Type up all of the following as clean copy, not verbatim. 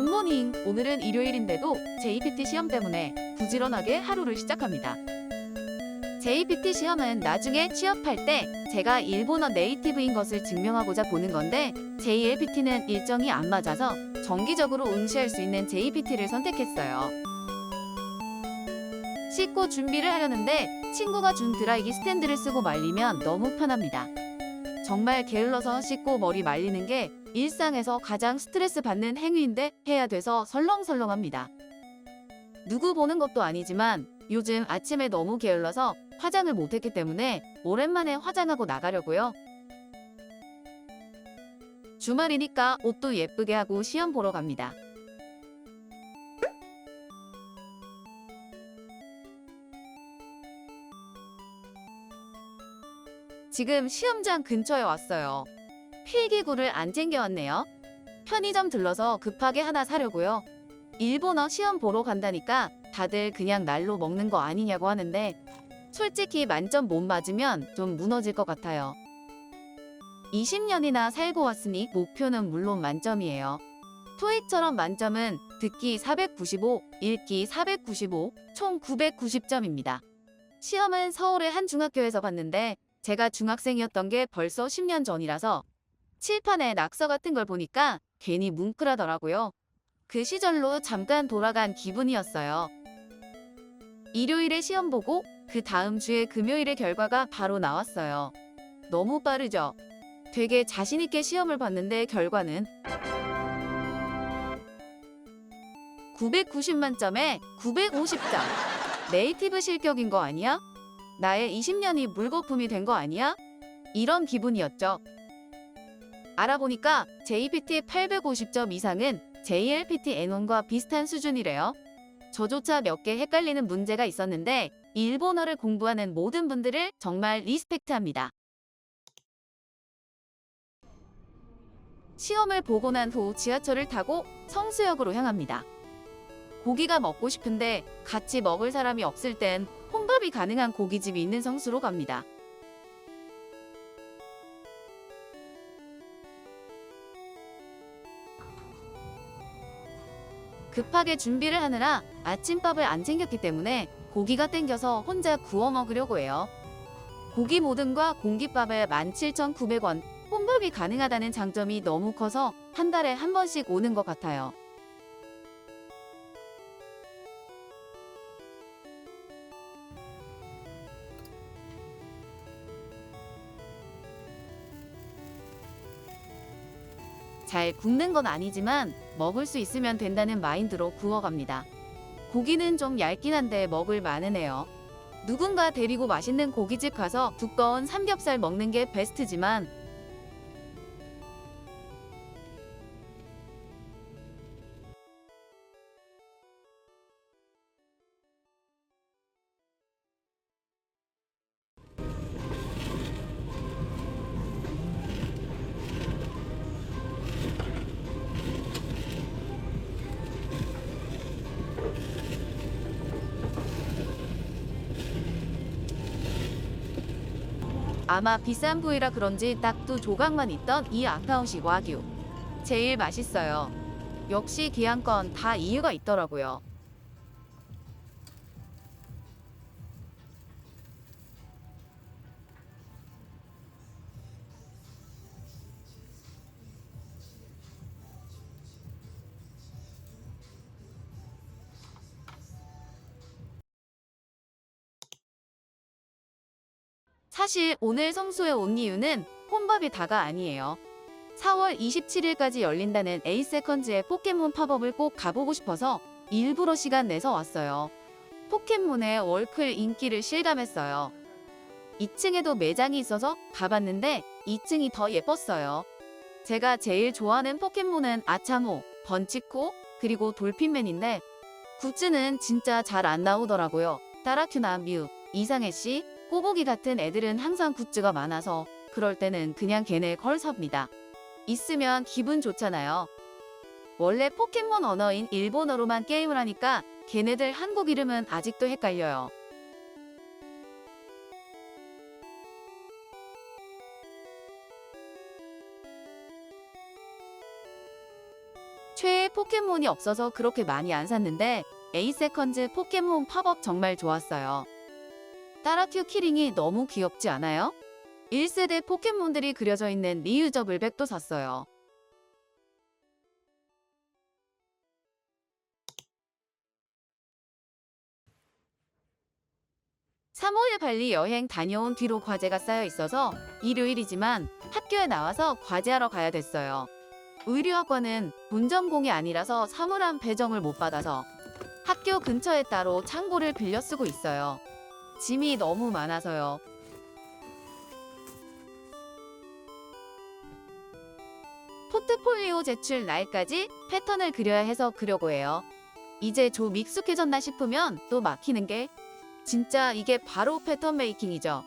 굿모닝! 오늘은 일요일인데도 JPT 시험 때문에 부지런하게 하루를 시작합니다. JPT 시험은 나중에 취업할 때 제가 일본어 네이티브인 것을 증명하고자 보는 건데 JLPT는 일정이 안 맞아서 정기적으로 응시할 수 있는 JPT를 선택했어요. 씻고 준비를 하려는데 친구가 준 드라이기 스탠드를 쓰고 말리면 너무 편합니다. 정말 게을러서 씻고 머리 말리는 게 일상에서 가장 스트레스 받는 행위인데 해야 돼서 설렁설렁합니다. 누구 보는 것도 아니지만 요즘 아침에 너무 게을러서 화장을 못했기 때문에 오랜만에 화장하고 나가려고요. 주말이니까 옷도 예쁘게 하고 시험 보러 갑니다. 지금 시험장 근처에 왔어요. 필기구를 안 챙겨왔네요. 편의점 들러서 급하게 하나 사려고요. 일본어 시험 보러 간다니까 다들 그냥 날로 먹는 거 아니냐고 하는데 솔직히 만점 못 맞으면 좀 무너질 것 같아요. 20년이나 살고 왔으니 목표는 물론 만점이에요. 토익처럼 만점은 듣기 495, 읽기 495, 총 990점입니다. 시험은 서울의 한 중학교에서 봤는데 제가 중학생이었던 게 벌써 10년 전이라서 칠판에 낙서 같은 걸 보니까 괜히 뭉클하더라고요. 그 시절로 잠깐 돌아간 기분이었어요. 일요일에 시험 보고 그 다음 주에 금요일에 결과가 바로 나왔어요. 너무 빠르죠? 되게 자신있게 시험을 봤는데 결과는 990만점에 950점. 네이티브 실격인 거 아니야? 나의 20년이 물거품이 된 거 아니야? 이런 기분이었죠. 알아보니까 JPT 850점 이상은 JLPT N1과 비슷한 수준이래요. 저조차 몇 개 헷갈리는 문제가 있었는데 일본어를 공부하는 모든 분들을 정말 리스펙트합니다. 시험을 보고 난 후 지하철을 타고 성수역으로 향합니다. 고기가 먹고 싶은데 같이 먹을 사람이 없을 땐 혼밥이 가능한 고깃집이 있는 성수로 갑니다. 급하게 준비를 하느라 아침밥을 안 챙겼기 때문에 고기가 땡겨서 혼자 구워 먹으려고 해요. 고기 모듬과 공깃밥에 17,900원, 혼밥이 가능하다는 장점이 너무 커서 한 달에 한 번씩 오는 것 같아요. 잘 굽는 건 아니지만 먹을 수 있으면 된다는 마인드로 구워갑니다. 고기는 좀 얇긴 한데 먹을 만은 해요. 누군가 데리고 맛있는 고깃집 가서 두꺼운 삼겹살 먹는 게 베스트지만 아마 비싼 부위라 그런지 딱 두 조각만 있던 이 아카우시 와규. 제일 맛있어요. 역시 귀한 건 다 이유가 있더라고요. 사실 오늘 성수에 온 이유는 혼밥이 다가 아니에요. 4월 27일까지 열린다는 에이세컨즈의 포켓몬 팝업을 꼭 가보고 싶어서 일부러 시간 내서 왔어요. 포켓몬의 월클 인기를 실감했어요. 2층에도 매장이 있어서 가봤는데 2층이 더 예뻤어요. 제가 제일 좋아하는 포켓몬은 아창호, 번치코, 그리고 돌핀맨인데 굿즈는 진짜 잘 안 나오더라고요. 따라큐나 뮤, 이상해씨, 꼬부기 같은 애들은 항상 굿즈가 많아서 그럴 때는 그냥 걔네 걸 삽니다. 있으면 기분 좋잖아요. 원래 포켓몬 언어인 일본어로만 게임을 하니까 걔네들 한국 이름은 아직도 헷갈려요. 최애 포켓몬이 없어서 그렇게 많이 안 샀는데 에이세컨즈 포켓몬 팝업 정말 좋았어요. 따라큐 키링이 너무 귀엽지 않아요? 1세대 포켓몬들이 그려져 있는 리유저블 백도 샀어요. 3월 발리 여행 다녀온 뒤로 과제가 쌓여 있어서 일요일이지만 학교에 나와서 과제하러 가야 됐어요. 의류학과는 본전공이 아니라서 사물함 배정을 못 받아서 학교 근처에 따로 창고를 빌려 쓰고 있어요. 짐이 너무 많아서요. 포트폴리오 제출 날까지 패턴을 그려야 해서 그려고 해요. 이제 좀 익숙해졌나 싶으면 또 막히는 게 진짜 이게 바로 패턴 메이킹이죠.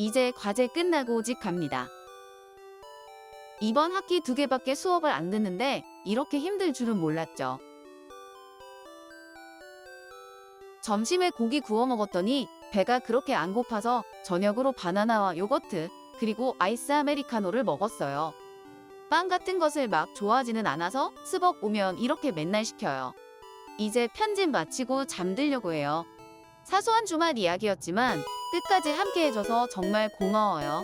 이제 과제 끝나고 집 갑니다. 이번 학기 2개밖에 수업을 안 듣는데 이렇게 힘들 줄은 몰랐죠. 점심에 고기 구워 먹었더니 배가 그렇게 안 고파서 저녁으로 바나나와 요거트 그리고 아이스 아메리카노를 먹었어요. 빵 같은 것을 막 좋아하지는 않아서 스벅 오면 이렇게 맨날 시켜요. 이제 편집 마치고 잠들려고 해요. 사소한 주말 이야기였지만 끝까지 함께 해줘서 정말 고마워요.